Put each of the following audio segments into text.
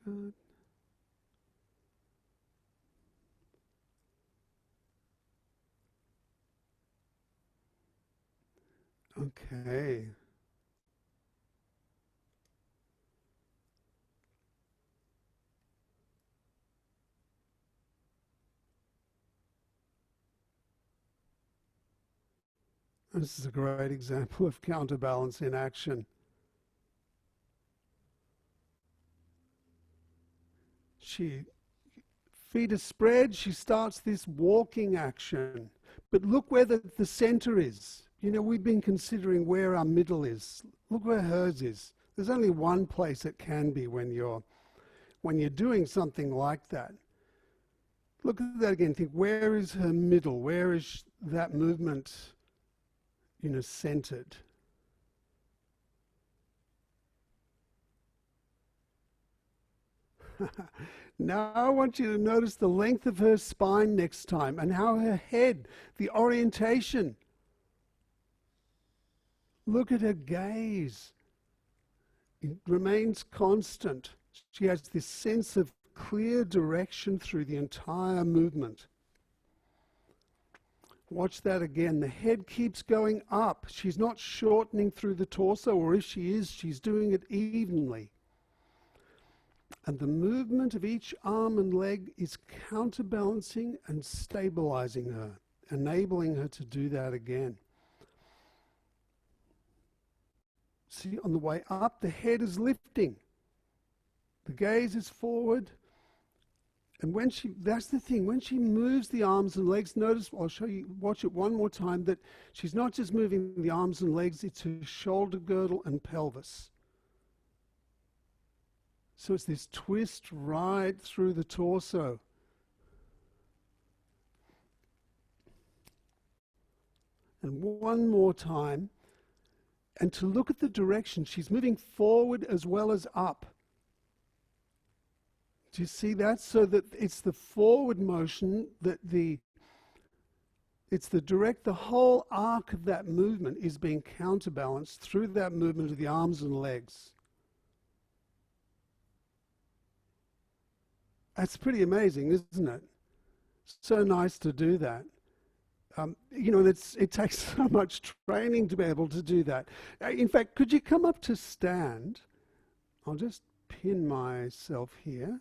Good. Okay. This is a great example of counterbalance in action. Feet are spread, she starts this walking action. But look where the center is. You know, we've been considering where our middle is. Look where hers is. There's only one place it can be when you're doing something like that. Look at that again. Think, where is her middle? Where is that movement, you know, centered? Now I want you to notice the length of her spine next time and how her head, the orientation. Look at her gaze. It remains constant. She has this sense of clear direction through the entire movement. Watch that again. The head keeps going up. She's not shortening through the torso, or if she is, she's doing it evenly. And the movement of each arm and leg is counterbalancing and stabilizing her, enabling her to do that again. See, on the way up, the head is lifting. The gaze is forward. And that's the thing, when she moves the arms and legs, notice, I'll show you, watch it one more time, that she's not just moving the arms and legs, it's her shoulder girdle and pelvis. So it's this twist right through the torso. And one more time. And to look at the direction, she's moving forward as well as up. Do you see that? So that it's the forward motion that the whole arc of that movement is being counterbalanced through that movement of the arms and legs. That's pretty amazing, isn't it? So nice to do that. You know, it takes so much training to be able to do that. In fact, could you come up to stand? I'll just pin myself here.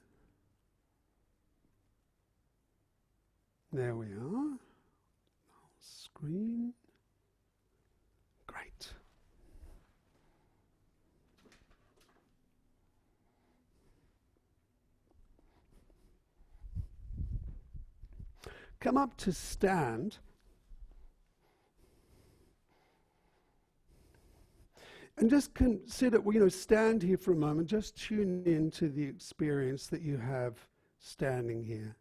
There we are. Screen. Great. Come up to stand. And just consider, you know, stand here for a moment. Just tune in to the experience that you have standing here.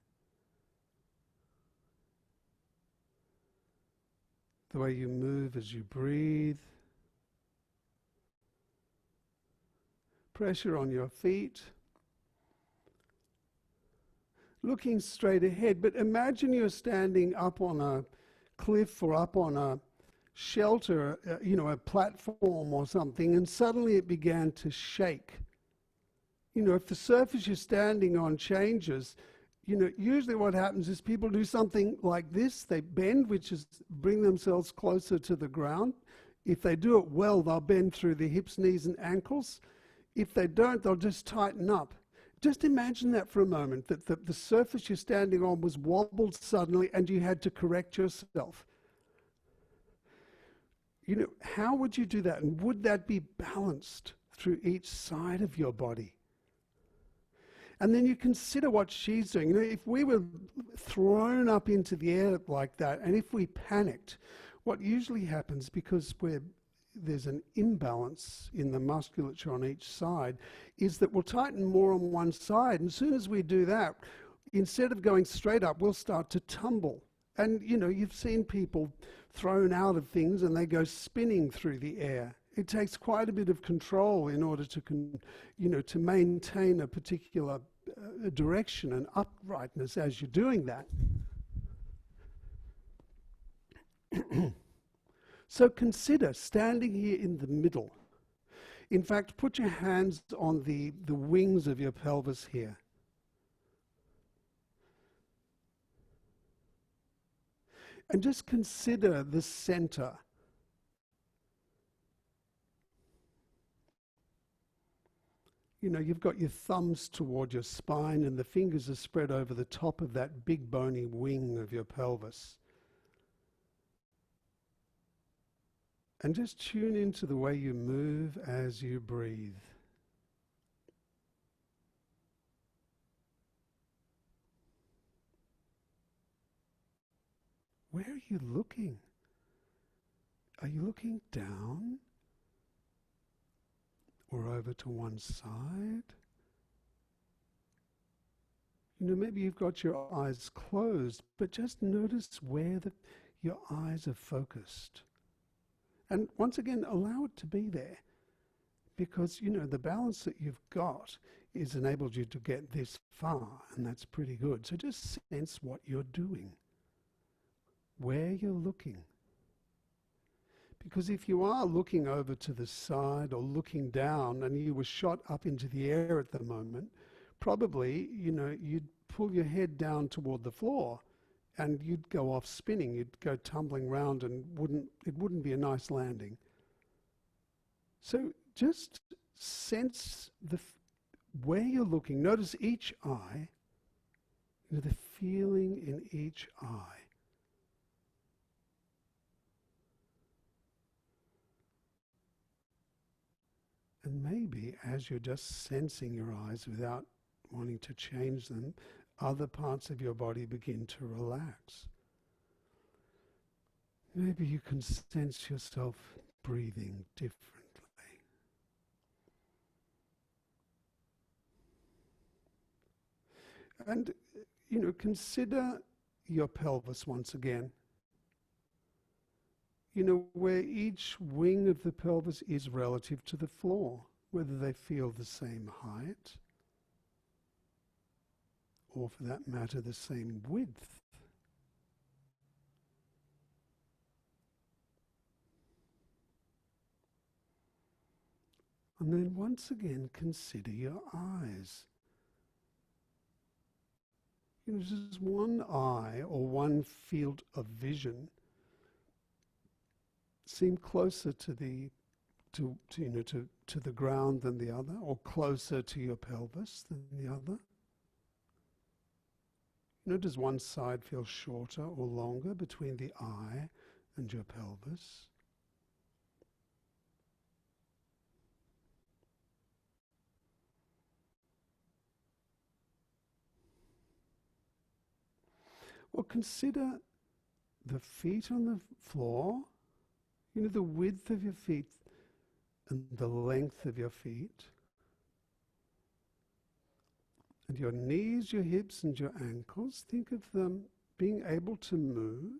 The way you move as you breathe. Pressure on your feet. Looking straight ahead, but imagine you're standing up on a cliff or up on a shelter, you know, a platform or something, and suddenly it began to shake. You know, if the surface you're standing on changes, you know, usually what happens is people do something like this. They bend, which is bring themselves closer to the ground. If they do it well, they'll bend through the hips, knees, and ankles. If they don't, they'll just tighten up. Just imagine that for a moment, that the surface you're standing on was wobbled suddenly and you had to correct yourself. You know, how would you do that? And would that be balanced through each side of your body? And then you consider what she's doing. You know, if we were thrown up into the air like that, and if we panicked, what usually happens, because there's an imbalance in the musculature on each side, is that we'll tighten more on one side. And as soon as we do that, instead of going straight up, we'll start to tumble. And, you know, you've seen people thrown out of things and they go spinning through the air. It takes quite a bit of control in order to, to maintain a particular direction and uprightness as you're doing that. So consider standing here in the middle. In fact, put your hands on the wings of your pelvis here. And just consider the center. You know, you've got your thumbs toward your spine and the fingers are spread over the top of that big bony wing of your pelvis. And just tune into the way you move as you breathe. Where are you looking? Are you looking down? Or over to one side? You know, maybe you've got your eyes closed, but just notice where your eyes are focused. And once again, allow it to be there. Because, you know, the balance that you've got has enabled you to get this far, and that's pretty good. So just sense what you're doing, where you're looking. Because if you are looking over to the side or looking down and you were shot up into the air at the moment, probably, you know, you'd pull your head down toward the floor and you'd go off spinning. You'd go tumbling round and it wouldn't be a nice landing. So just sense where you're looking. Notice each eye, you know, the feeling in each eye. And maybe as you're just sensing your eyes without wanting to change them, other parts of your body begin to relax. Maybe you can sense yourself breathing differently. And, you know, consider your pelvis once again. You know, where each wing of the pelvis is relative to the floor, whether they feel the same height, or for that matter, the same width. And then once again, consider your eyes. You know, just one eye or one field of vision seem closer to the ground than the other, or closer to your pelvis than the other? You know, does one side feel shorter or longer between the eye and your pelvis? Or consider the feet on the floor. You know, the width of your feet and the length of your feet. And your knees, your hips and your ankles, think of them being able to move.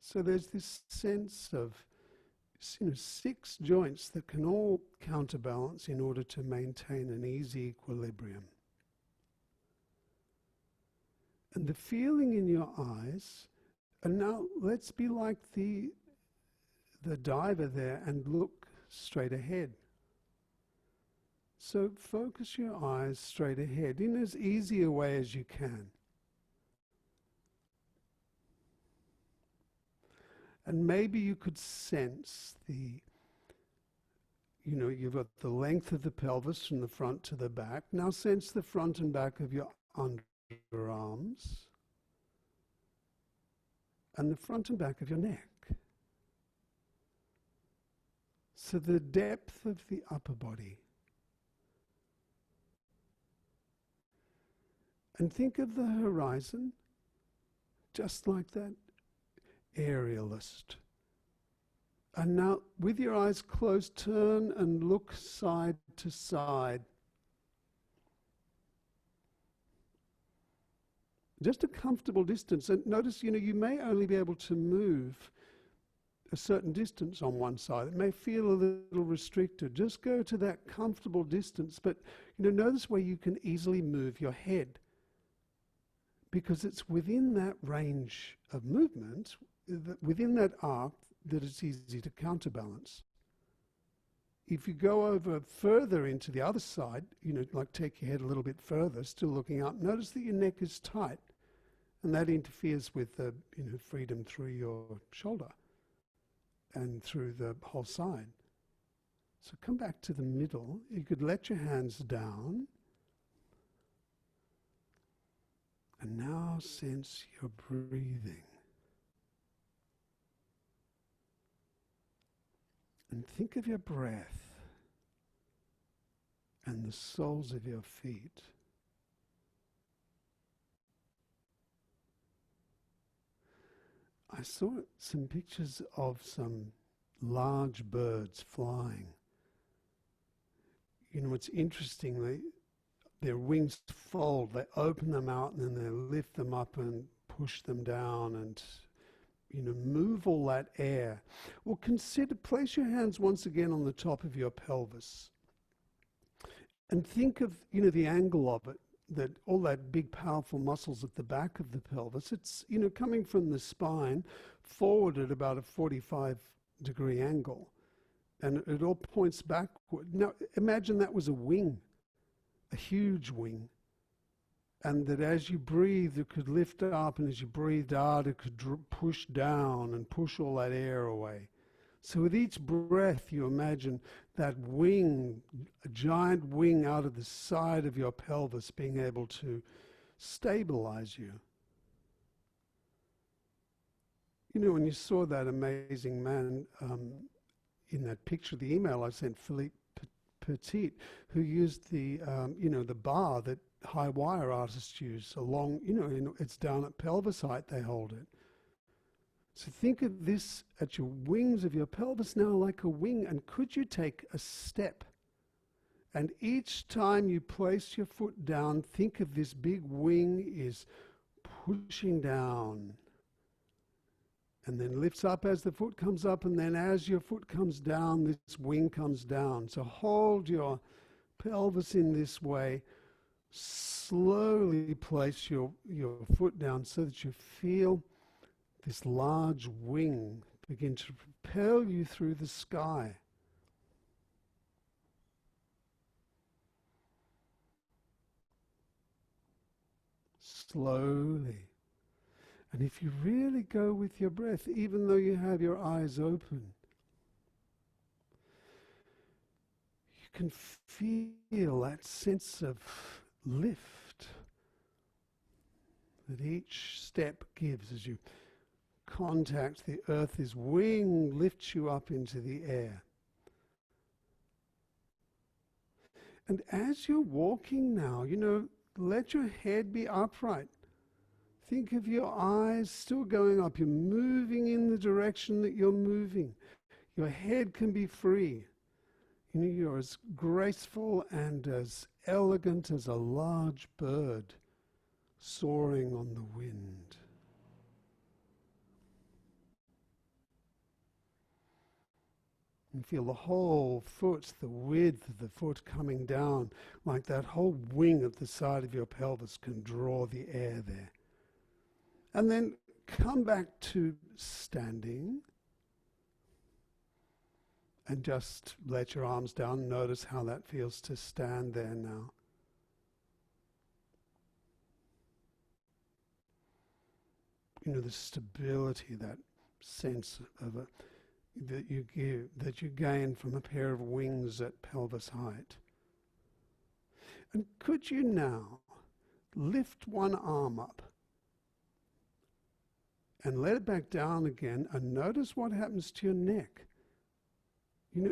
So there's this sense of, you know, 6 joints that can all counterbalance in order to maintain an easy equilibrium. And the feeling in your eyes. And now let's be like the diver there and look straight ahead. So focus your eyes straight ahead in as easy a way as you can. And maybe you could sense you know, you've got the length of the pelvis from the front to the back. Now sense the front and back of your underarms. And the front and back of your neck. So the depth of the upper body. And think of the horizon just like that aerialist. And now, with your eyes closed, turn and look side to side. Just a comfortable distance. And notice, you know, you may only be able to move a certain distance on one side. It may feel a little restricted. Just go to that comfortable distance. But, you know, notice where you can easily move your head. Because it's within that range of movement, within that arc, that it's easy to counterbalance. if you go over further into the other side, like take your head a little bit further, still looking up, notice that your neck is tight, and that interferes with the freedom through your shoulder and through the whole side. So come back to the middle. You could let your hands down, and now sense your breathing. And think of your breath and the soles of your feet. I saw some pictures of some large birds flying. It's interesting, their wings fold, they open them out and then they lift them up and push them down and move all that air. Well, place your hands once again on the top of your pelvis and think of, the angle of it, that all that big powerful muscles at the back of the pelvis, it's, coming from the spine forward at about a 45-degree angle, and it all points backward. Now, imagine that was a wing, a huge wing. And that as you breathe, it could lift up, and as you breathed out, it could push down and push all that air away. So with each breath, you imagine that wing, a giant wing out of the side of your pelvis, being able to stabilize you. When you saw that amazing man in that picture, the email I sent, Philippe Petit, who used the, the bar that high wire artists use along, it's down at pelvis height they hold it. So think of this at your wings of your pelvis now like a wing, and could you take a step? And each time you place your foot down, think of this big wing is pushing down and then lifts up as the foot comes up, and then as your foot comes down, this wing comes down. So hold your pelvis in this way. Slowly place your foot down so that you feel this large wing begin to propel you through the sky. Slowly. And if you really go with your breath, even though you have your eyes open, you can feel that sense of lift that each step gives as you contact the earth. This wing lifts you up into the air. And as you're walking now, let your head be upright. Think of your eyes still going up. You're moving in the direction that you're moving. Your head can be free. You're as graceful and as elegant as a large bird soaring on the wind. And feel the whole foot, the width of the foot coming down, like that whole wing at the side of your pelvis can draw the air there. And then come back to standing and just let your arms down. Notice how that feels to stand there now. The stability, that sense of that you gain from a pair of wings at pelvis height. And could you now lift one arm up and let it back down again, and notice what happens to your neck.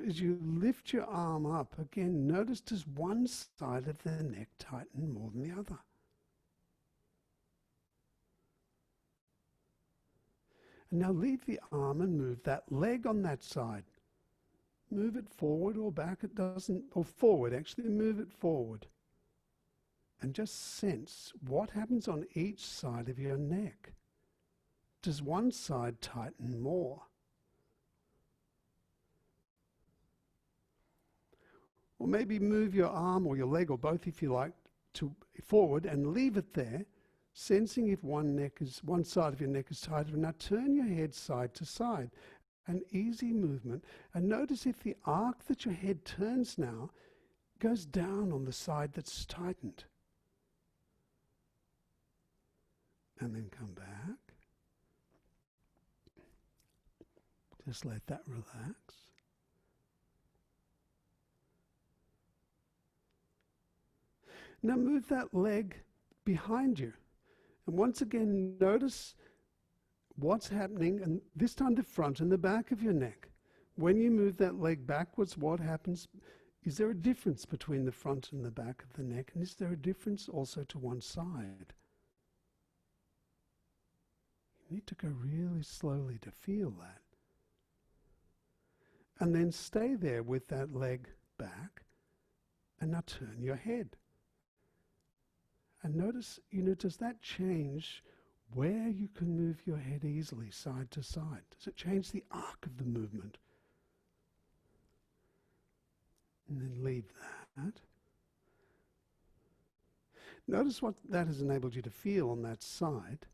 As you lift your arm up again, notice does one side of the neck tighten more than the other? And now leave the arm and move that leg on that side. Move it forward or back, or forward actually, move it forward. And just sense what happens on each side of your neck. Does one side tighten more? Or maybe move your arm or your leg, or both if you like, to forward and leave it there, sensing if one side of your neck is tighter. Now turn your head side to side An easy movement. And notice if the arc that your head turns now goes down on the side that's tightened. And then come back. Just let that relax. Now move that leg behind you. And once again, notice what's happening, and this time the front and the back of your neck. When you move that leg backwards, what happens? Is there a difference between the front and the back of the neck? And is there a difference also to one side? You need to go really slowly to feel that. And then stay there with that leg back, and now turn your head. And notice, does that change where you can move your head easily side to side? Does it change the arc of the movement? And then leave that. Notice what that has enabled you to feel on that side.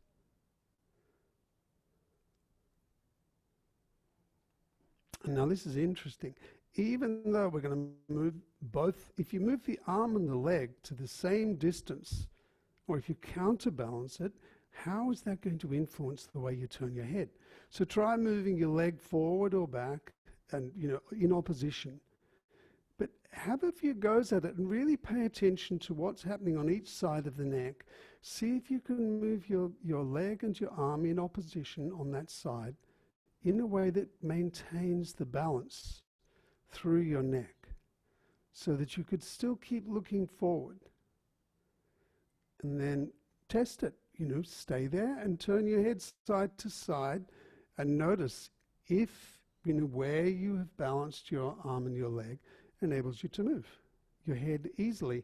And now this is interesting. Even though we're going to move both, if you move the arm and the leg to the same distance, or if you counterbalance it, how is that going to influence the way you turn your head? So try moving your leg forward or back and, in opposition. But have a few goes at it and really pay attention to what's happening on each side of the neck. See if you can move your leg and your arm in opposition on that side in a way that maintains the balance through your neck so that you could still keep looking forward. And then test it, stay there and turn your head side to side and notice if, where you have balanced your arm and your leg enables you to move your head easily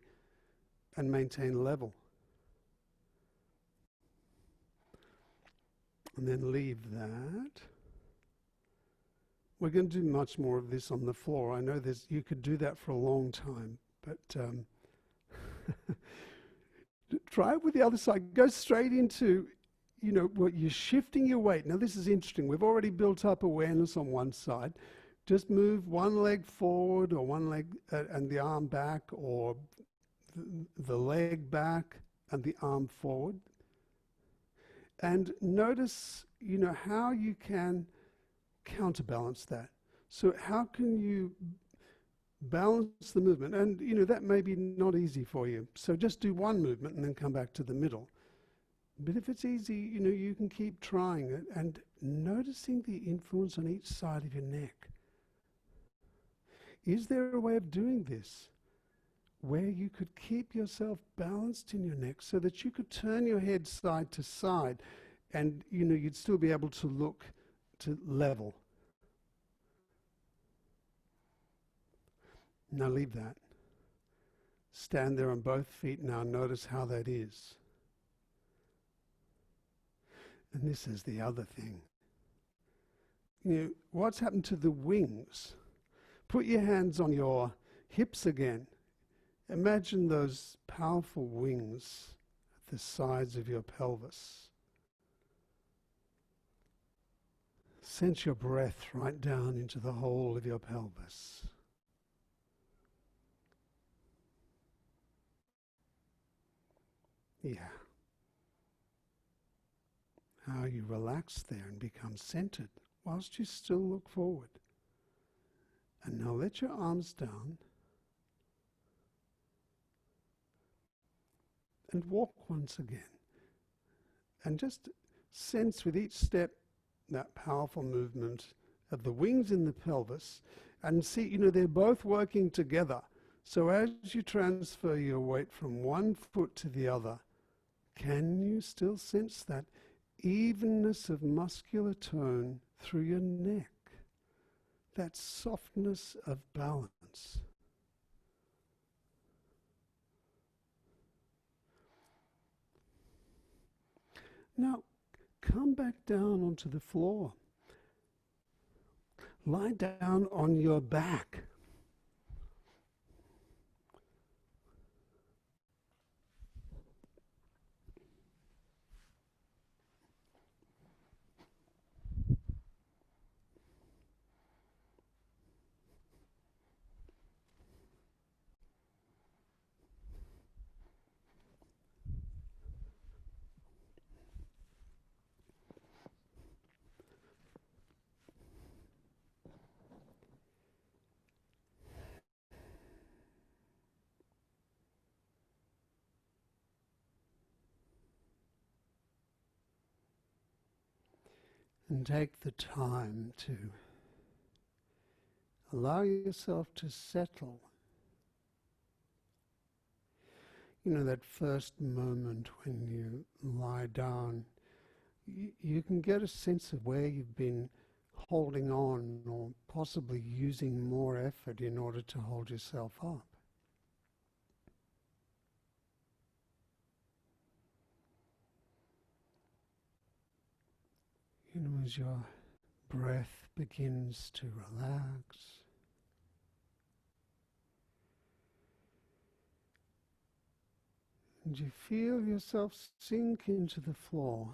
and maintain level. And then leave that. We're going to do much more of this on the floor. I know you could do that for a long time, but try it with the other side. Go straight into, what you're shifting your weight. Now this is interesting. We've already built up awareness on one side. Just move one leg forward or one leg and the arm back, or the leg back and the arm forward. And notice, how you can counterbalance that. So how can you balance the movement? And that may be not easy for you, so just do one movement and then come back to the middle. But if it's easy, you can keep trying it and noticing the influence on each side of your neck. Is there a way of doing this where you could keep yourself balanced in your neck so that you could turn your head side to side and you'd still be able to look to level? Now leave that. Stand there on both feet now. Notice how that is. And this is the other thing. What's happened to the wings? Put your hands on your hips again. Imagine those powerful wings at the sides of your pelvis. Sense your breath right down into the whole of your pelvis. Yeah. How you relax there and become centered whilst you still look forward. And now let your arms down and walk once again. And just sense with each step that powerful movement of the wings in the pelvis, and see, they're both working together. So as you transfer your weight from one foot to the other, can you still sense that evenness of muscular tone through your neck? That softness of balance. Now, come back down onto the floor. Lie down on your back. And take the time to allow yourself to settle. You know, that first moment when you lie down, you can get a sense of where you've been holding on or possibly using more effort in order to hold yourself up. You know, as your breath begins to relax, and you feel yourself sink into the floor.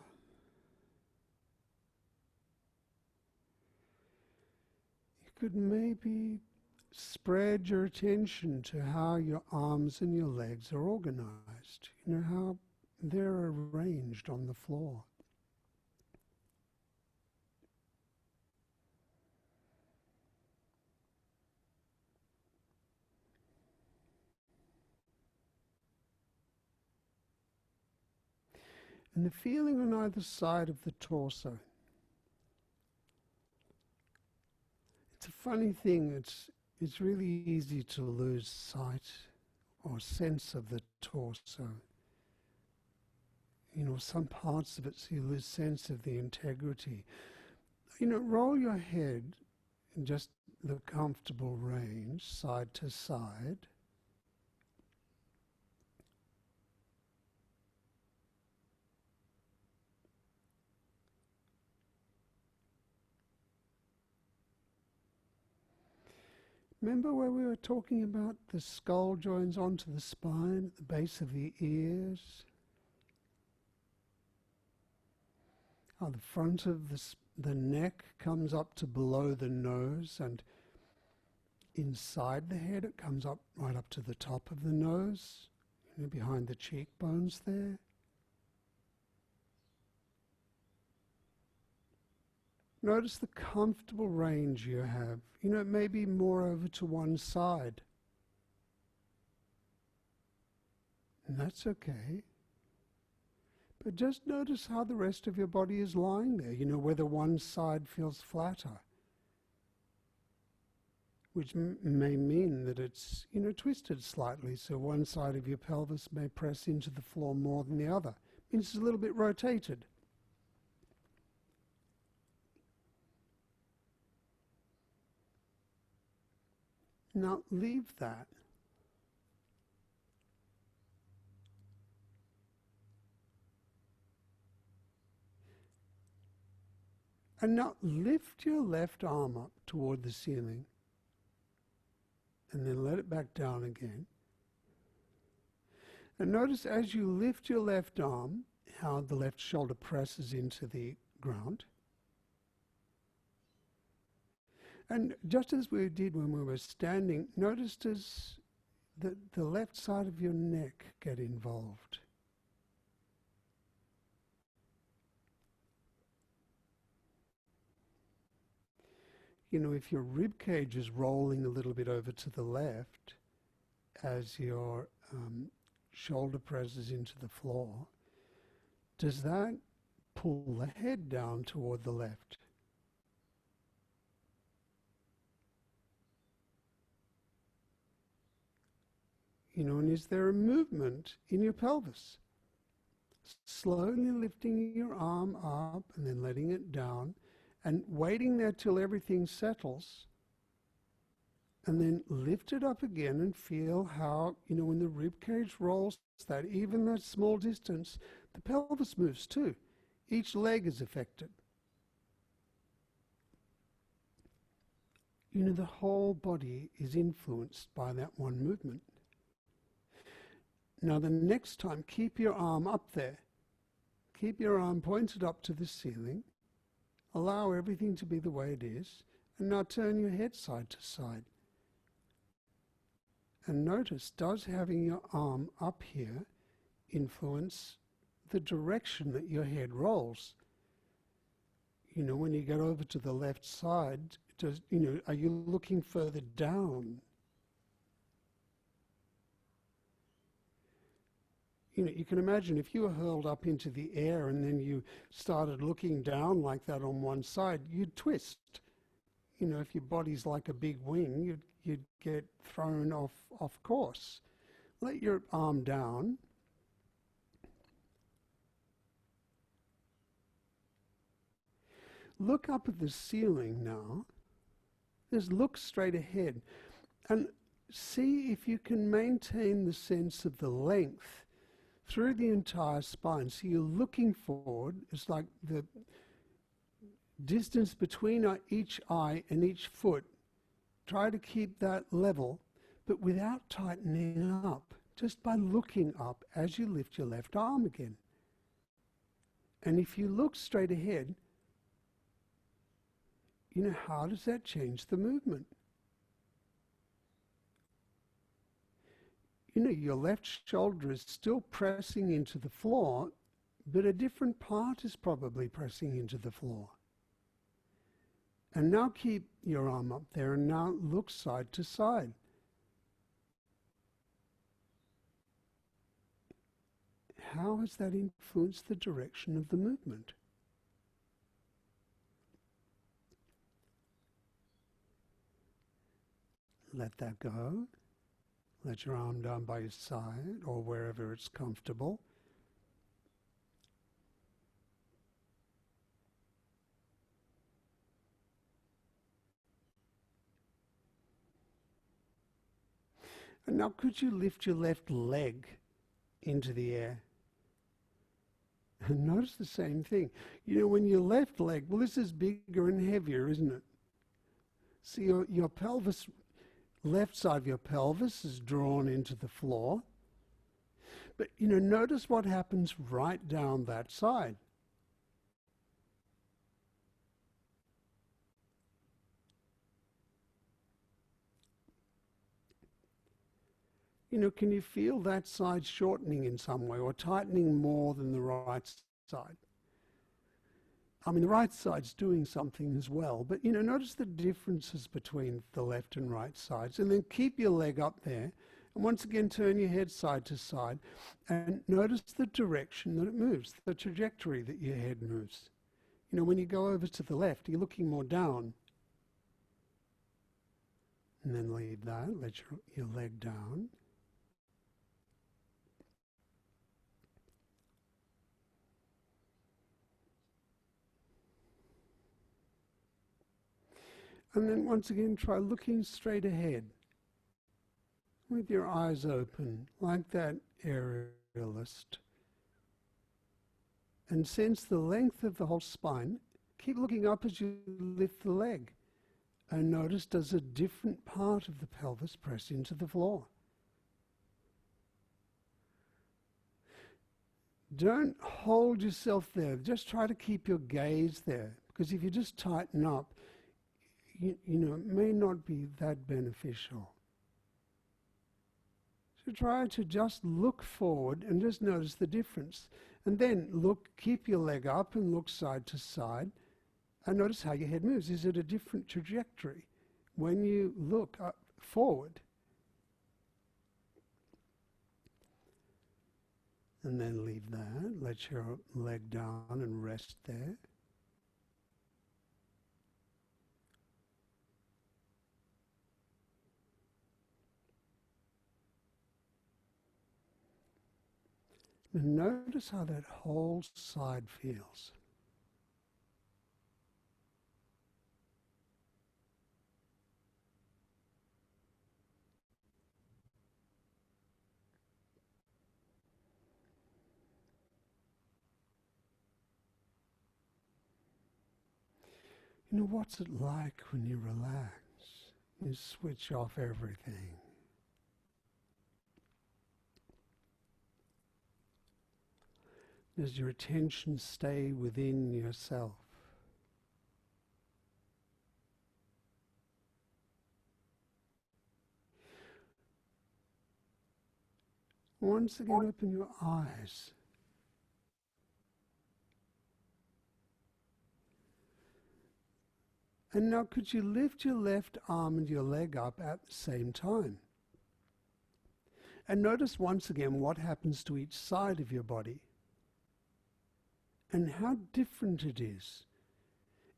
You could maybe spread your attention to how your arms and your legs are organized. You know, how they're arranged on the floor. And the feeling on either side of the torso. It's a funny thing, it's really easy to lose sight or sense of the torso. You know, some parts of it, so you lose sense of the integrity. You know, roll your head in just the comfortable range, side to side. Remember where we were talking about the skull joins onto the spine at the base of the ears? How the front of the neck comes up to below the nose, and inside the head it comes up right up to the top of the nose, you know, behind the cheekbones there. Notice the comfortable range you have. You know, it may be more over to one side. And that's okay. But just notice how the rest of your body is lying there. You know, whether one side feels flatter, which may mean that it's, you know, twisted slightly. So one side of your pelvis may press into the floor more than the other. It means it's a little bit rotated. Now leave that. And now lift your left arm up toward the ceiling and then let it back down again. And notice as you lift your left arm, how the left shoulder presses into the ground. And just as we did when we were standing, notice as the left side of your neck get involved. You know, if your rib cage is rolling a little bit over to the left as your shoulder presses into the floor, does that pull the head down toward the left? You know, and is there a movement in your pelvis? Slowly lifting your arm up and then letting it down and waiting there till everything settles, and then lift it up again and feel how, you know, when the rib cage rolls that, even that small distance, the pelvis moves too. Each leg is affected. You know, the whole body is influenced by that one movement. Now the next time, keep your arm up there. Keep your arm pointed up to the ceiling. Allow everything to be the way it is. And now turn your head side to side. And notice, does having your arm up here influence the direction that your head rolls? You know, when you get over to the left side, does, you know, are you looking further down? You can imagine if you were hurled up into the air and then you started looking down like that on one side, you'd twist. If your body's like a big wing, you'd get thrown off course. Let your arm down. Look up at the ceiling now. Just look straight ahead and see if you can maintain the sense of the length through the entire spine. So you're looking forward. It's like the distance between each eye and each foot. Try to keep that level, but without tightening up, just by looking up as you lift your left arm again. And if you look straight ahead, how does that change the movement? Your left shoulder is still pressing into the floor, but a different part is probably pressing into the floor. And now keep your arm up there and now look side to side. How has that influenced the direction of the movement? Let that go. Let your arm down by your side or wherever it's comfortable. And now could you lift your left leg into the air? And notice the same thing. When your left leg, well, this is bigger and heavier, isn't it? So your pelvis, left side of your pelvis is drawn into the floor. But, notice what happens right down that side. Can you feel that side shortening in some way or tightening more than the right side? I mean, the right side's doing something as well, but, notice the differences between the left and right sides, and then keep your leg up there. And once again, turn your head side to side and notice the direction that it moves, the trajectory that your head moves. When you go over to the left, you're looking more down. And then leave that, let your leg down. And then once again, try looking straight ahead with your eyes open, like that aerialist. And sense the length of the whole spine. Keep looking up as you lift the leg. And notice, does a different part of the pelvis press into the floor? Don't hold yourself there. Just try to keep your gaze there. Because if you just tighten up, it may not be that beneficial. So try to just look forward and just notice the difference. And then keep your leg up and look side to side and notice how your head moves. Is it a different trajectory when you look forward? And then leave that. Let your leg down and rest there. And notice how that whole side feels. What's it like when you relax? You switch off everything. Does your attention stay within yourself? Once again, open your eyes. And now could you lift your left arm and your leg up at the same time? And notice once again what happens to each side of your body and how different it is.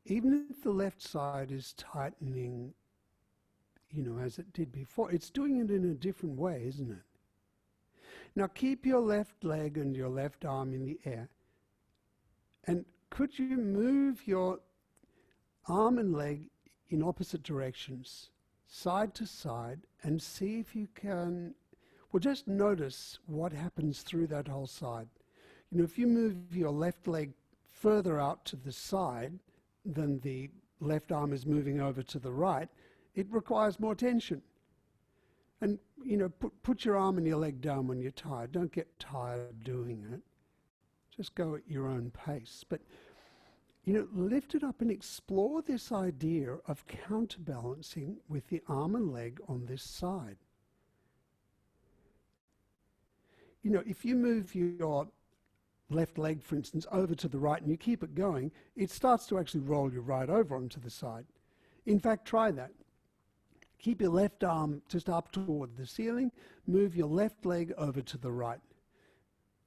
Even if the left side is tightening, as it did before, it's doing it in a different way, isn't it? Now keep your left leg and your left arm in the air. And could you move your arm and leg in opposite directions, side to side, and see if you can, well, just notice what happens through that whole side. If you move your left leg further out to the side than the left arm is moving over to the right, it requires more tension. And, put your arm and your leg down when you're tired. Don't get tired doing it. Just go at your own pace. But, lift it up and explore this idea of counterbalancing with the arm and leg on this side. If you move your left leg, for instance, over to the right and you keep it going, it starts to actually roll you right over onto the side. In fact, try that. Keep your left arm just up toward the ceiling, move your left leg over to the right,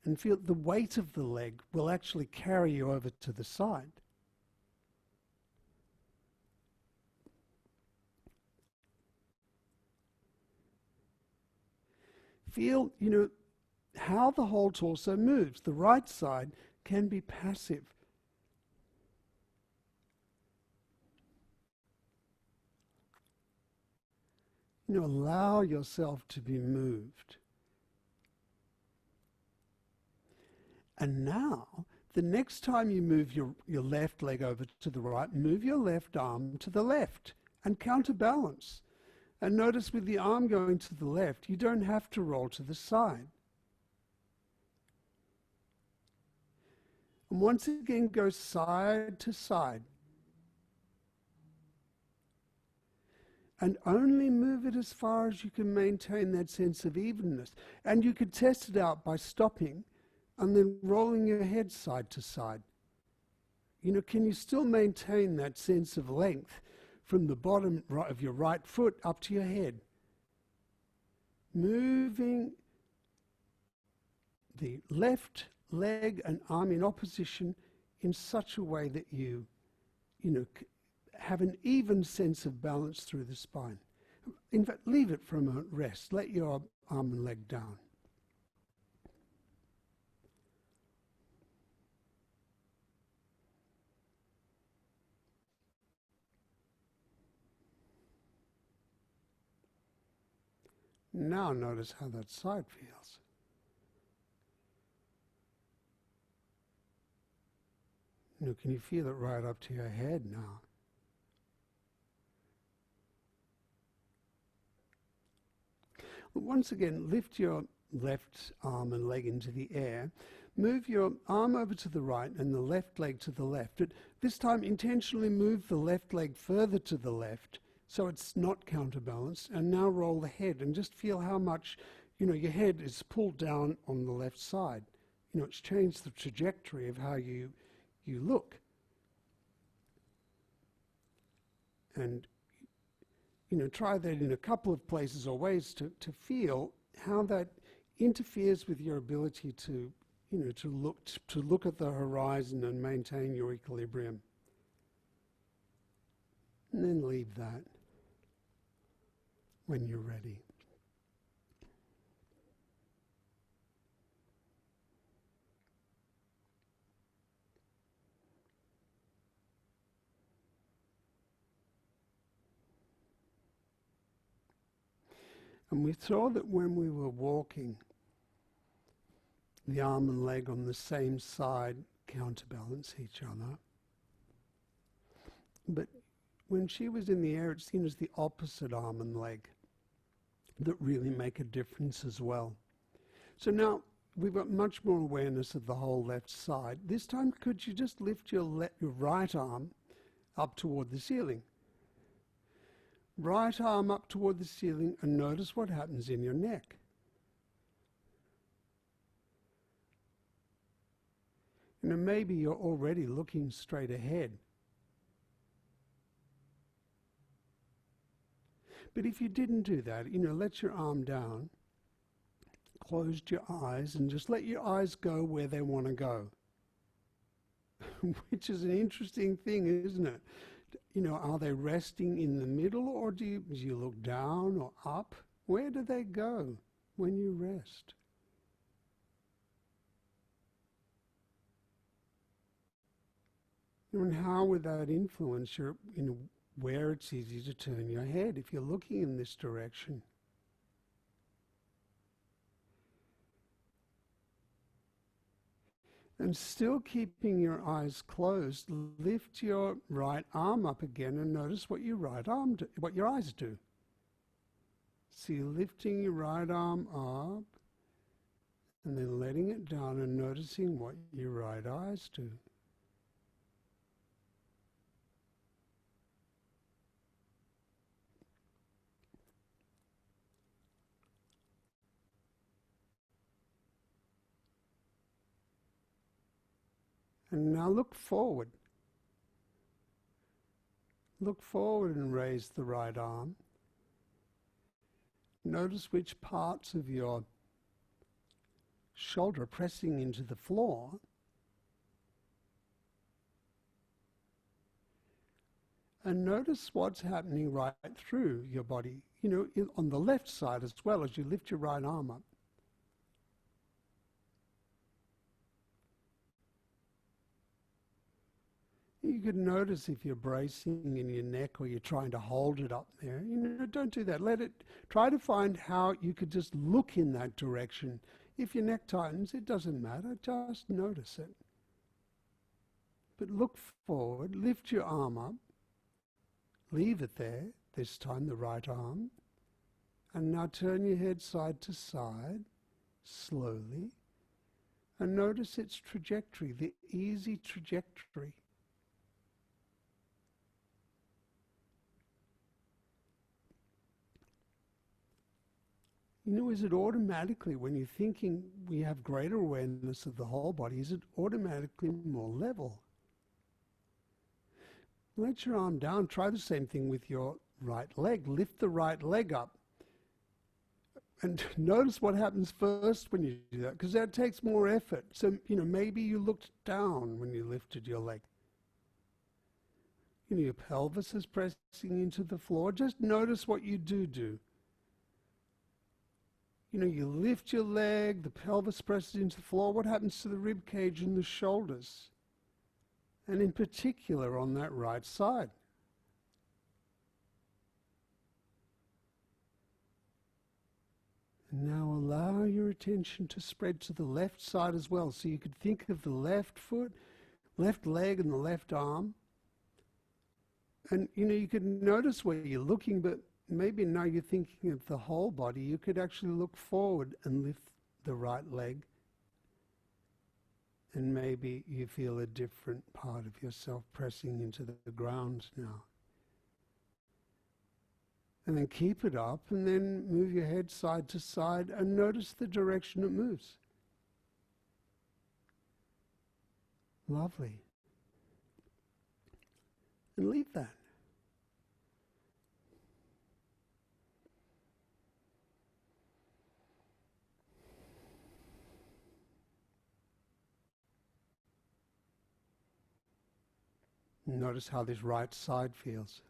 and feel the weight of the leg will actually carry you over to the side. Feel, how the whole torso moves. The right side can be passive. Allow yourself to be moved. And now, the next time you move your left leg over to the right, move your left arm to the left and counterbalance. And notice with the arm going to the left, you don't have to roll to the side. And once again, go side to side. And only move it as far as you can maintain that sense of evenness. And you could test it out by stopping and then rolling your head side to side. Can you still maintain that sense of length from the bottom of your right foot up to your head? Moving the left leg and arm in opposition in such a way that you have an even sense of balance through the spine. In fact, leave it for a moment, rest. Let your arm and leg down. Now notice how that side feels. Can you feel it right up to your head now? Once again, lift your left arm and leg into the air. Move your arm over to the right and the left leg to the left. This time, intentionally move the left leg further to the left so it's not counterbalanced. And now roll the head and just feel how much, your head is pulled down on the left side. It's changed the trajectory of how you look. And try that in a couple of places or ways to feel how that interferes with your ability to look at the horizon and maintain your equilibrium. And then leave that when you're ready. And we saw that when we were walking, the arm and leg on the same side counterbalance each other. But when she was in the air, it's seen as the opposite arm and leg that really make a difference as well. So now we've got much more awareness of the whole left side. This time, could you just lift your right arm up toward the ceiling? Right arm up toward the ceiling, and notice what happens in your neck. Maybe you're already looking straight ahead. But if you didn't do that, let your arm down closed your eyes and just let your eyes go where they want to go. Which is an interesting thing, isn't it? You know, are they resting in the middle, or do you look down or up? Where do they go when you rest? And how would that influence your, where it's easy to turn your head if you're looking in this direction? And still keeping your eyes closed, lift your right arm up again and notice what your what your eyes do. So you're lifting your right arm up and then letting it down and noticing what your right eyes do. And now look forward. Look forward and raise the right arm. Notice which parts of your shoulder are pressing into the floor. And notice what's happening right through your body, on the left side as well as you lift your right arm up. You could notice if you're bracing in your neck or you're trying to hold it up there. Don't do that. Try to find how you could just look in that direction. If your neck tightens, it doesn't matter. Just notice it. But look forward, lift your arm up, leave it there, this time the right arm, and now turn your head side to side, slowly, and notice its trajectory, the easy trajectory. Is it automatically, when you're thinking we have greater awareness of the whole body, is it automatically more level? Let your arm down. Try the same thing with your right leg. Lift the right leg up. And notice what happens first when you do that, because that takes more effort. So, maybe you looked down when you lifted your leg. Your pelvis is pressing into the floor. Just notice what you do. You lift your leg, the pelvis presses into the floor. What happens to the rib cage and the shoulders? And in particular on that right side. And now allow your attention to spread to the left side as well. So you could think of the left foot, left leg and the left arm. And you could notice where you're looking, but maybe now you're thinking of the whole body. You could actually look forward and lift the right leg. And maybe you feel a different part of yourself pressing into the ground now. And then keep it up and then move your head side to side and notice the direction it moves. Lovely. And leave that. Notice how this right side feels.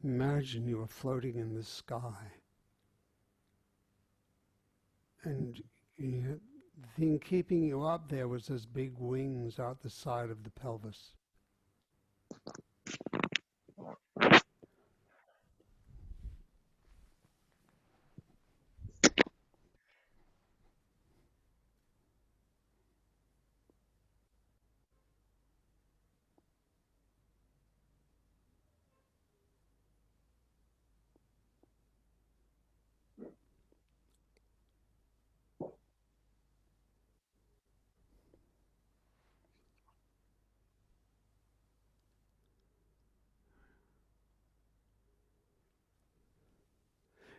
Imagine you are floating in the sky. And the thing keeping you up there was those big wings out the side of the pelvis.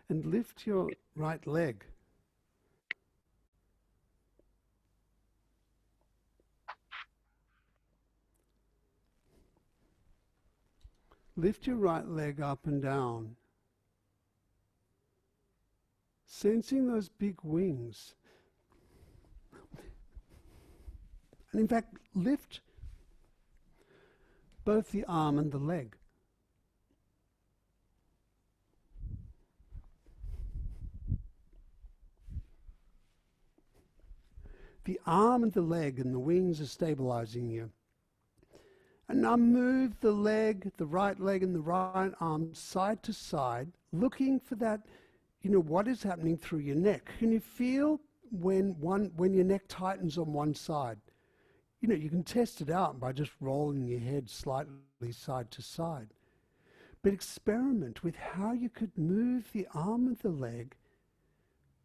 And lift your right leg. Lift your right leg up and down, sensing those big wings. And in fact, lift both the arm and the leg. The arm and the leg and the wings are stabilizing you. And now move the leg, the right leg and the right arm side to side, looking for that, what is happening through your neck. Can you feel when your neck tightens on one side? You can test it out by just rolling your head slightly side to side. But experiment with how you could move the arm and the leg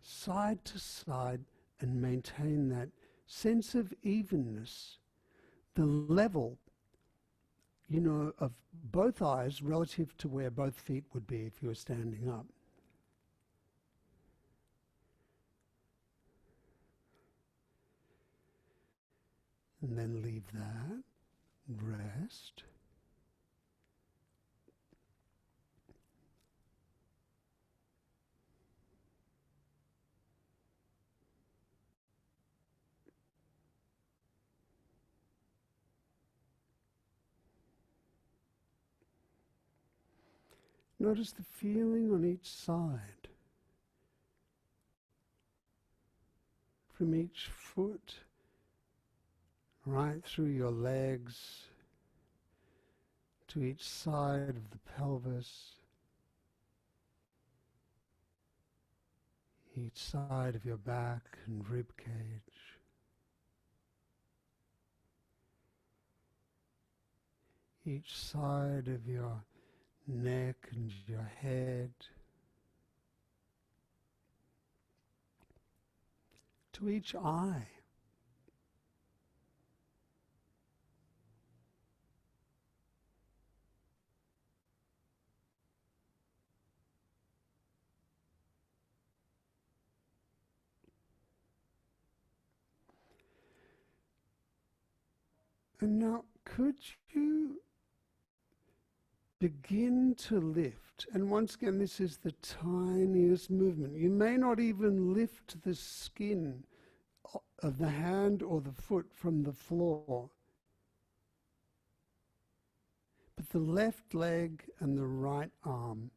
side to side and maintain that sense of evenness, the level, of both eyes relative to where both feet would be if you were standing up. And then leave that, rest. Notice the feeling on each side, from each foot, right through your legs, to each side of the pelvis, each side of your back and rib cage. Each side of your neck and your head, to each eye. And now, could you begin to lift? And once again, this is the tiniest movement. You may not even lift the skin of the hand or the foot from the floor. But the left leg and the right arm,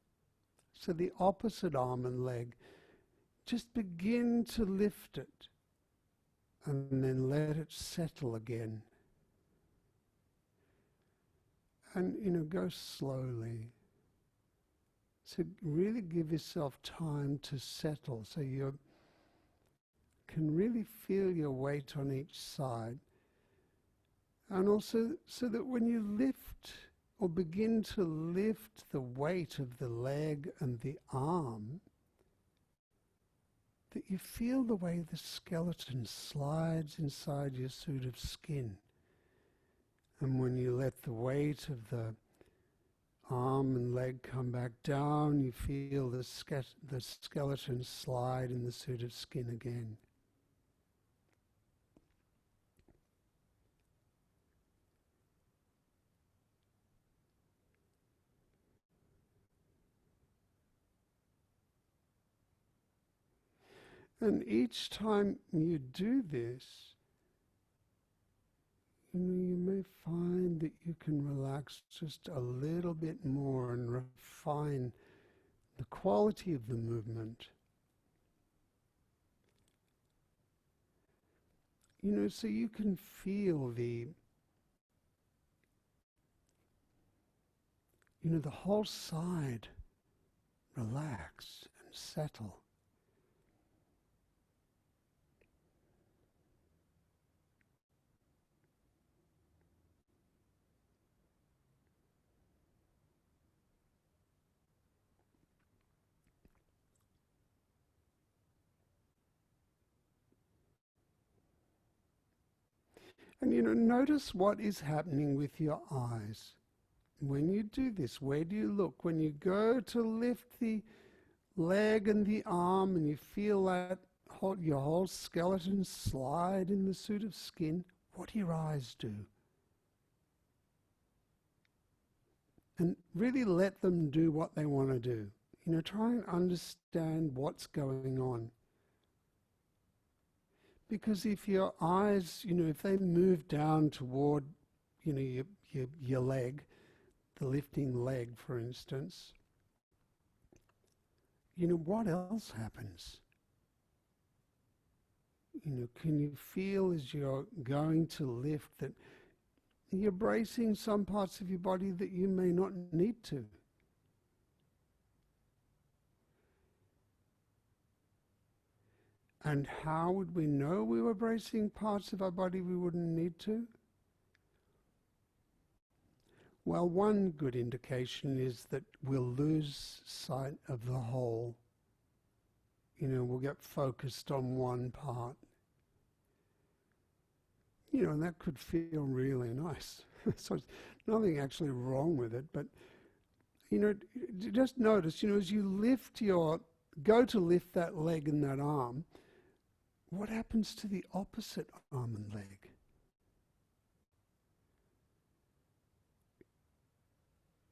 so the opposite arm and leg, just begin to lift it and then let it settle again. And go slowly. So really give yourself time to settle so you can really feel your weight on each side. And also so that when you lift or begin to lift the weight of the leg and the arm, that you feel the way the skeleton slides inside your suit of skin. And when you let the weight of the arm and leg come back down, you feel the skeleton slide in the suit of skin again. And each time you do this, you may find that you can relax just a little bit more and refine the quality of the movement. So you can feel the whole side relax and settle. And notice what is happening with your eyes. When you do this, where do you look? When you go to lift the leg and the arm, and you feel that your whole skeleton slide in the suit of skin, what do your eyes do? And really let them do what they want to do. You know, try and understand what's going on. Because if your eyes, you know, if they move down toward, you know, your leg, the lifting leg, for instance, you know, what else happens? You know, can you feel as you're going to lift that you're bracing some parts of your body that you may not need to? And how would we know we were bracing parts of our body we wouldn't need to? Well, one good indication is that we'll lose sight of the whole. You know, we'll get focused on one part. You know, and that could feel really nice. So there's nothing actually wrong with it, but, you know, just notice, you know, as you go to lift that leg and that arm, what happens to the opposite arm and leg?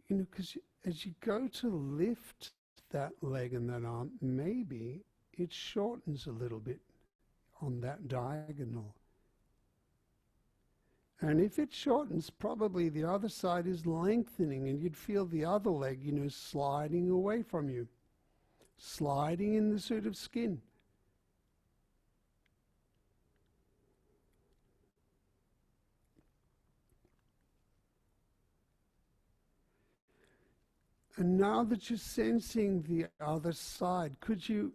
You know, because as you go to lift that leg and that arm, maybe it shortens a little bit on that diagonal. And if it shortens, probably the other side is lengthening, and you'd feel the other leg, you know, sliding away from you, sliding in the suit of skin. And now that you're sensing the other side, could you,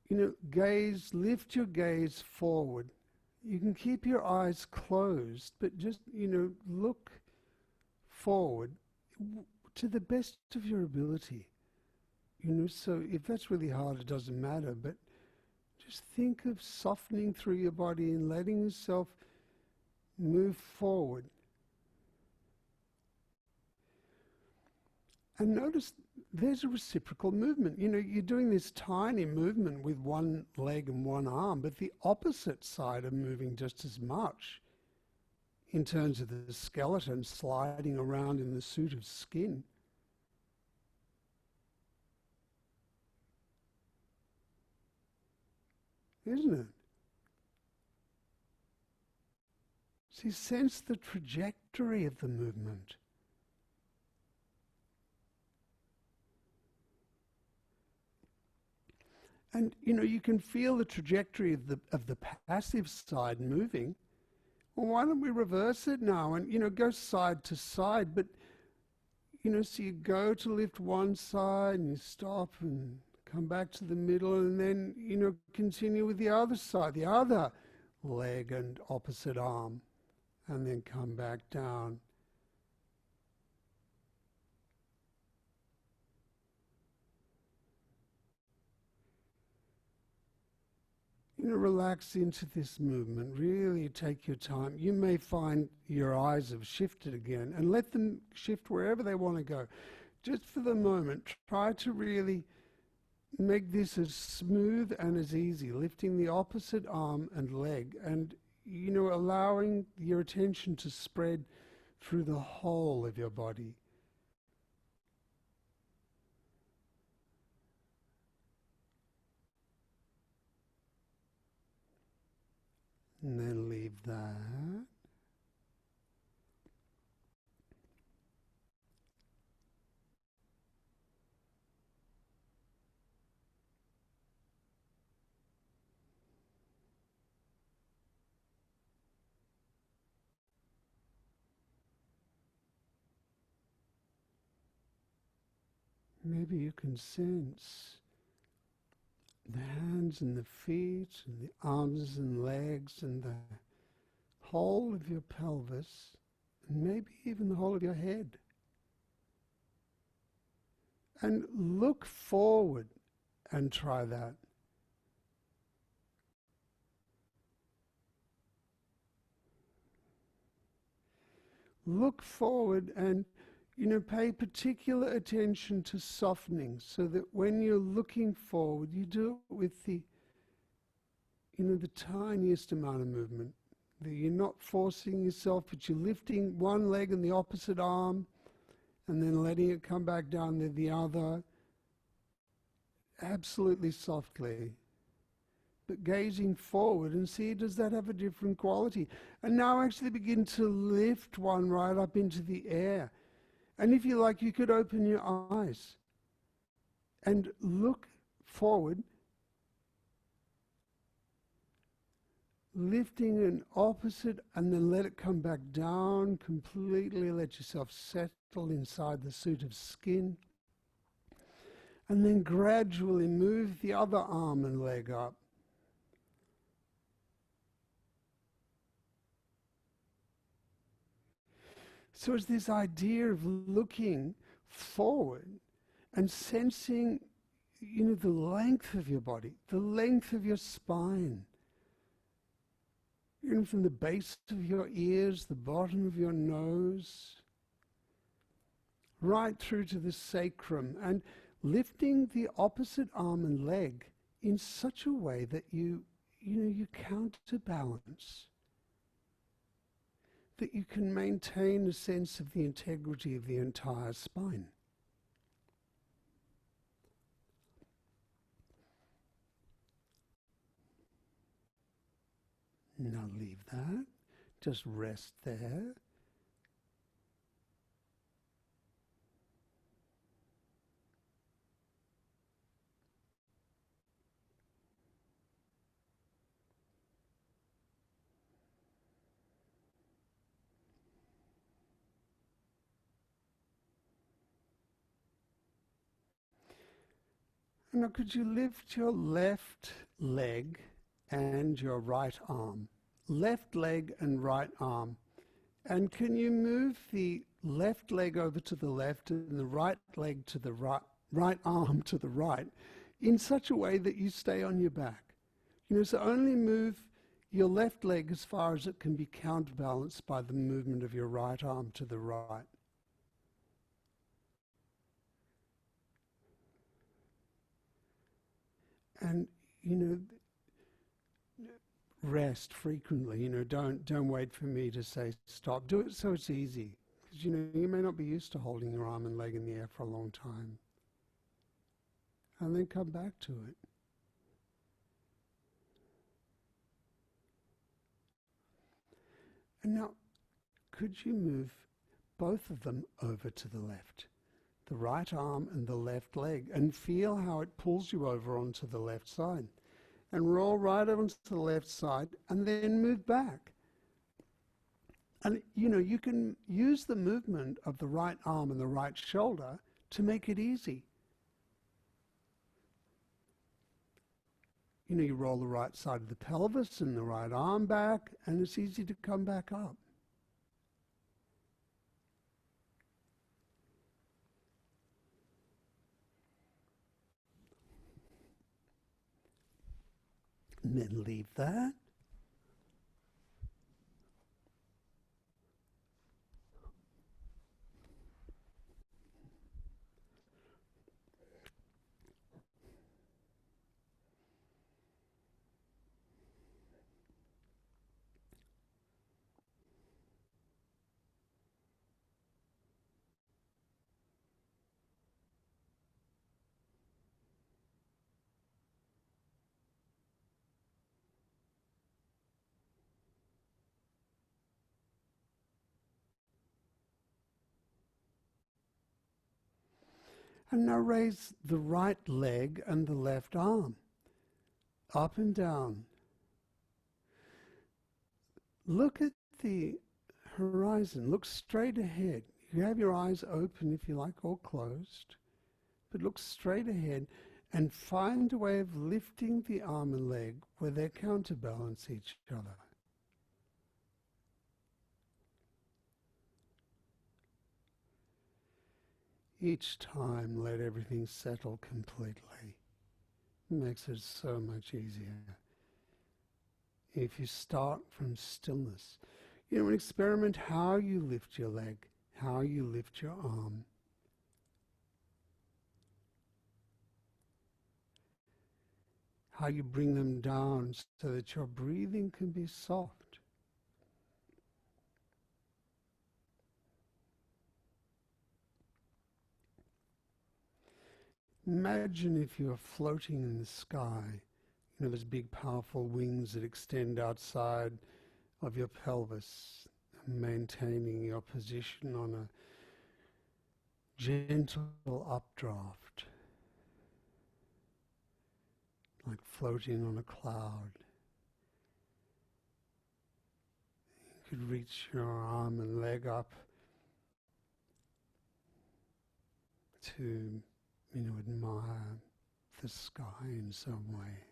you know, lift your gaze forward. You can keep your eyes closed, but just, you know, look forward to the best of your ability. You know, so if that's really hard, it doesn't matter, but just think of softening through your body and letting yourself move forward. And notice there's a reciprocal movement. You know, you're doing this tiny movement with one leg and one arm, but the opposite side are moving just as much in terms of the skeleton sliding around in the suit of skin. Isn't it? See, sense the trajectory of the movement. And, you know, you can feel the trajectory of the passive side moving. Well, why don't we reverse it now and, you know, go side to side, but, you know, so you go to lift one side and you stop and come back to the middle and then, you know, continue with the other side, the other leg and opposite arm, and then come back down. You know, relax into this movement. Really take your time. You may find your eyes have shifted again, and let them shift wherever they want to go. Just for the moment, try to really make this as smooth and as easy, lifting the opposite arm and leg, and, you know, allowing your attention to spread through the whole of your body. And then leave that. Maybe you can sense the hands and the feet and the arms and legs and the whole of your pelvis, and maybe even the whole of your head. And look forward and try that. Look forward and, Pay particular attention to softening so that when you're looking forward, you do it with the tiniest amount of movement. That you're not forcing yourself, but you're lifting one leg and the opposite arm and then letting it come back down to the other, absolutely softly. But gazing forward and see, does that have a different quality? And now actually begin to lift one right up into the air. And if you like, you could open your eyes and look forward, lifting an opposite, and then let it come back down completely. Let yourself settle inside the suit of skin. And then gradually move the other arm and leg up. So it's this idea of looking forward and sensing, the length of your body, the length of your spine. From the base of your ears, the bottom of your nose, right through to the sacrum, and lifting the opposite arm and leg in such a way that you counterbalance. That you can maintain a sense of the integrity of the entire spine. Now leave that. Just rest there. Now could you lift your left leg and your right arm? Left leg and right arm. And can you move the left leg over to the left and the right leg to the right arm to the right in such a way that you stay on your back? So only move your left leg as far as it can be counterbalanced by the movement of your right arm to the right. And, rest frequently. Don't wait for me to say stop. Do it so it's easy. Because, you may not be used to holding your arm and leg in the air for a long time. And then come back to it. And now, could you move both of them over to the left? The right arm and the left leg, and feel how it pulls you over onto the left side. And roll right onto the left side, and then move back. And, you can use the movement of the right arm and the right shoulder to make it easy. You roll the right side of the pelvis and the right arm back, and it's easy to come back up. And then leave that. And now raise the right leg and the left arm, up and down. Look at the horizon, look straight ahead. You have your eyes open if you like, or closed, but look straight ahead and find a way of lifting the arm and leg where they counterbalance each other. Each time, let everything settle completely. It makes it so much easier. If you start from stillness, experiment how you lift your leg how you lift your arm. How you bring them down so that your breathing can be soft. Imagine if you are floating in the sky, you know, those big powerful wings that extend outside of your pelvis, maintaining your position on a gentle updraft, like floating on a cloud. You could reach your arm and leg up to, you know, admire the sky in some way.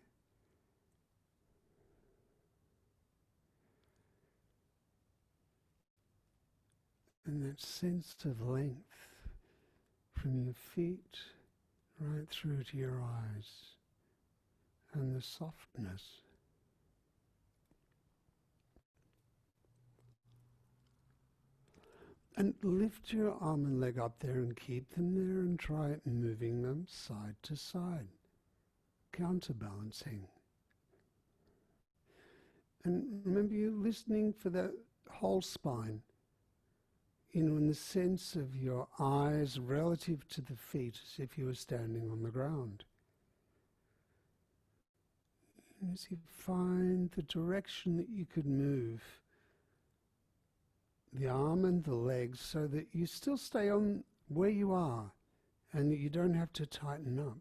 And that sense of length from your feet right through to your eyes, and the softness. And lift your arm and leg up there and keep them there and try moving them side to side, counterbalancing. And remember, you're listening for that whole spine, you know, in the sense of your eyes relative to the feet, as if you were standing on the ground. And as you find the direction that you could move the arm and the legs so that you still stay on where you are and that you don't have to tighten up.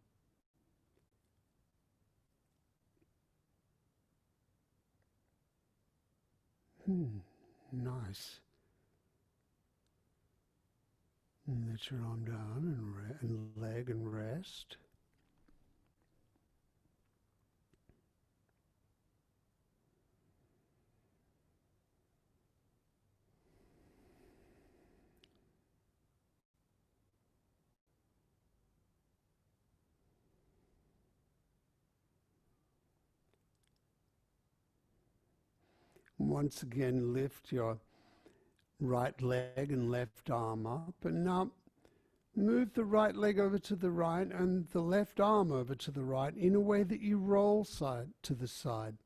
Nice. And let your arm down and leg and rest. Once again, lift your right leg and left arm up, and now move the right leg over to the right and the left arm over to the right in a way that you roll side to the side.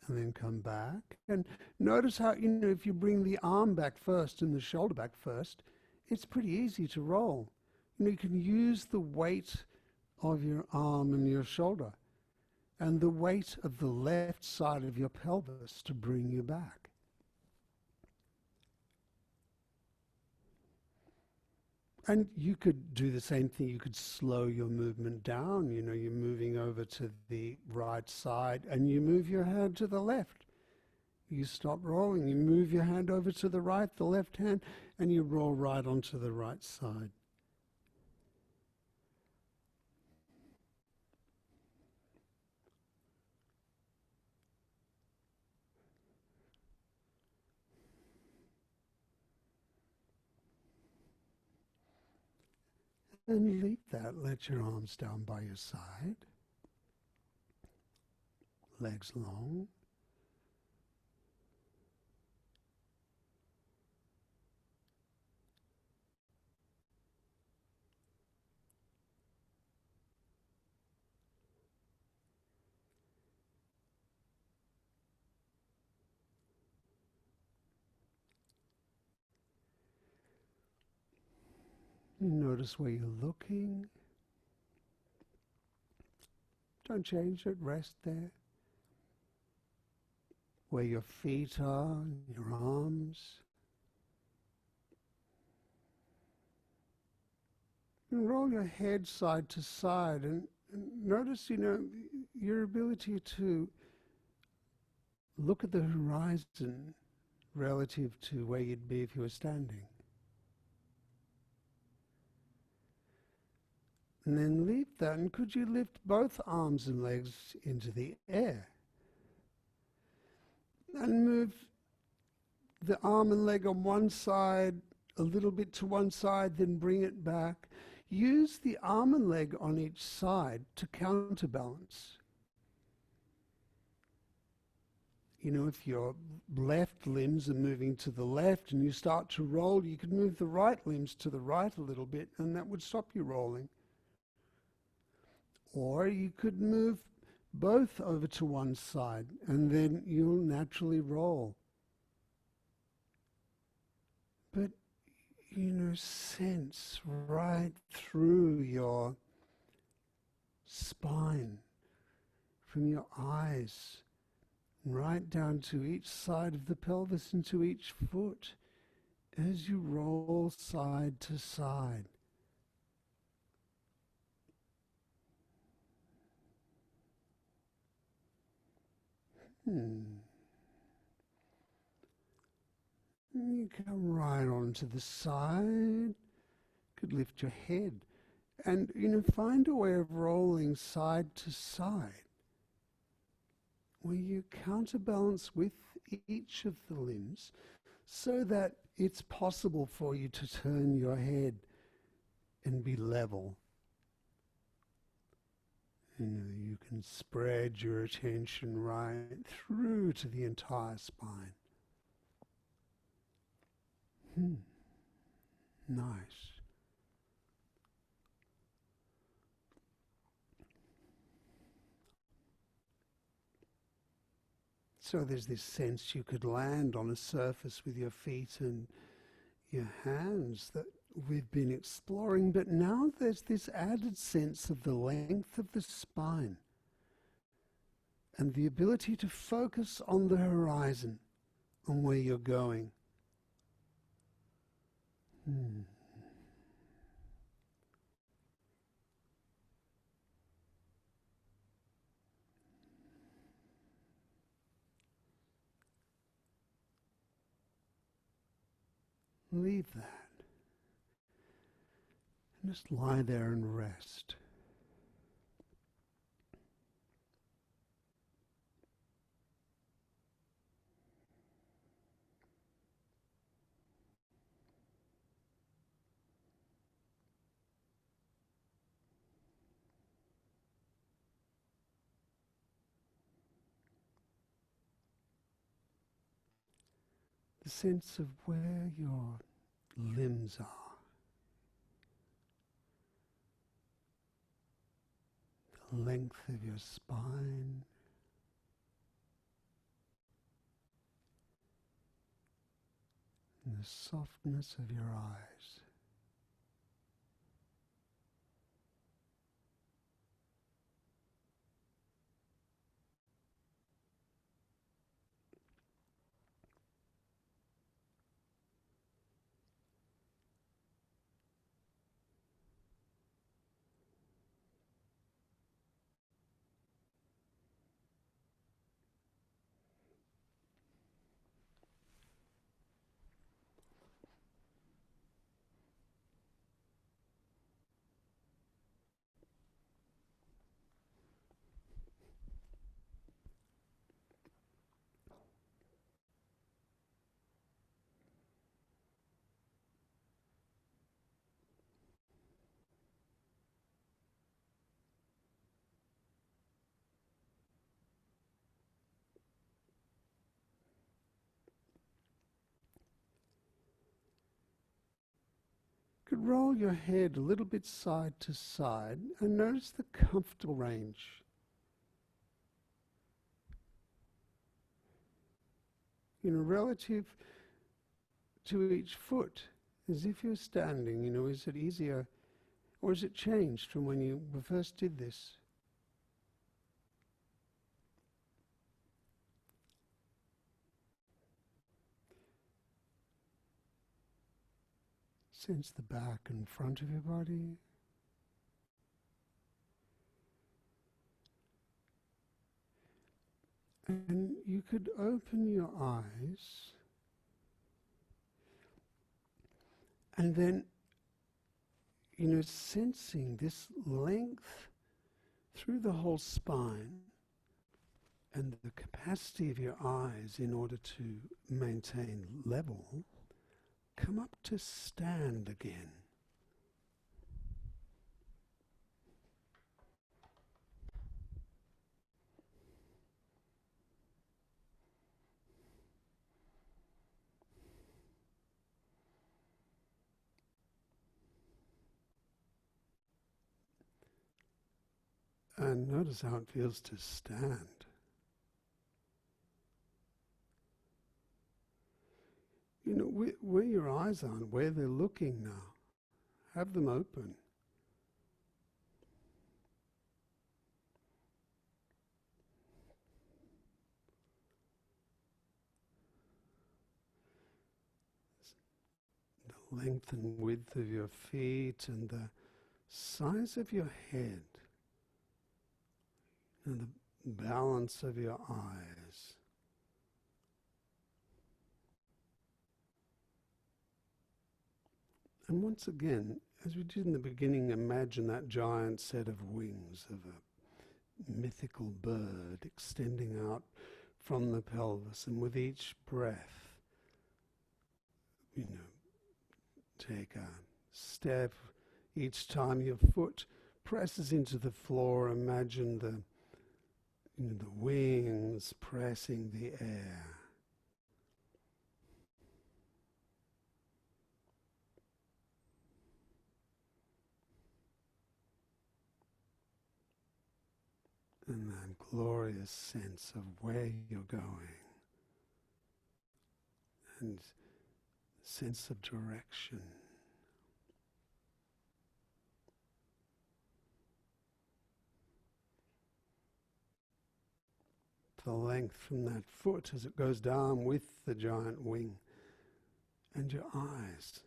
And then come back. And notice how, you know, if you bring the arm back first and the shoulder back first, it's pretty easy to roll. You know, you can use the weight of your arm and your shoulder and the weight of the left side of your pelvis to bring you back. And you could do the same thing. You could slow your movement down. You know, you're moving over to the right side and you move your hand to the left. You stop rolling. You move your hand over to the right, the left hand, and you roll right onto the right side. And leave that. Let your arms down by your side. Legs long. You notice where you're looking. Don't change it, rest there. Where your feet are, your arms. And roll your head side to side and notice, you know, your ability to look at the horizon relative to where you'd be if you were standing. And then leave that, and could you lift both arms and legs into the air? And move the arm and leg on one side, a little bit to one side, then bring it back. Use the arm and leg on each side to counterbalance. if your left limbs are moving to the left and you start to roll, you could move the right limbs to the right a little bit and that would stop you rolling. Or you could move both over to one side and then you'll naturally roll. But, sense right through your spine, from your eyes, right down to each side of the pelvis and to each foot as you roll side to side. You come right onto the side, could lift your head and, find a way of rolling side to side where you counterbalance with each of the limbs so that it's possible for you to turn your head and be level. You can spread your attention right through to the entire spine. Nice. So there's this sense you could land on a surface with your feet and your hands that we've been exploring, but now there's this added sense of the length of the spine and the ability to focus on the horizon, on where you're going. Leave that. And just lie there and rest. The sense of where your limbs are. The length of your spine. And the softness of your eyes. Could roll your head a little bit side to side and notice the comfortable range. Relative to each foot, as if you're standing, is it easier or has it changed from when you first did this? Sense the back and front of your body. And you could open your eyes and then, sensing this length through the whole spine and the capacity of your eyes in order to maintain level, come up to stand again. And notice how it feels to stand. You know, where your eyes are, where they're looking now, have them open. The length and width of your feet and the size of your head and the balance of your eyes. And once again, as we did in the beginning, imagine that giant set of wings of a mythical bird extending out from the pelvis, and with each breath, take a step. Each time your foot presses into the floor, imagine the wings pressing the air. And that glorious sense of where you're going. And sense of direction. The length from that foot as it goes down with the giant wing. And your eyes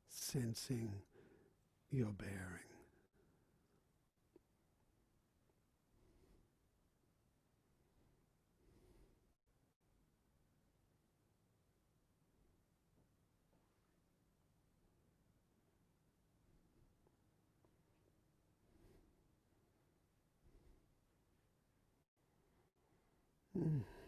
sensing your bearing. Mm.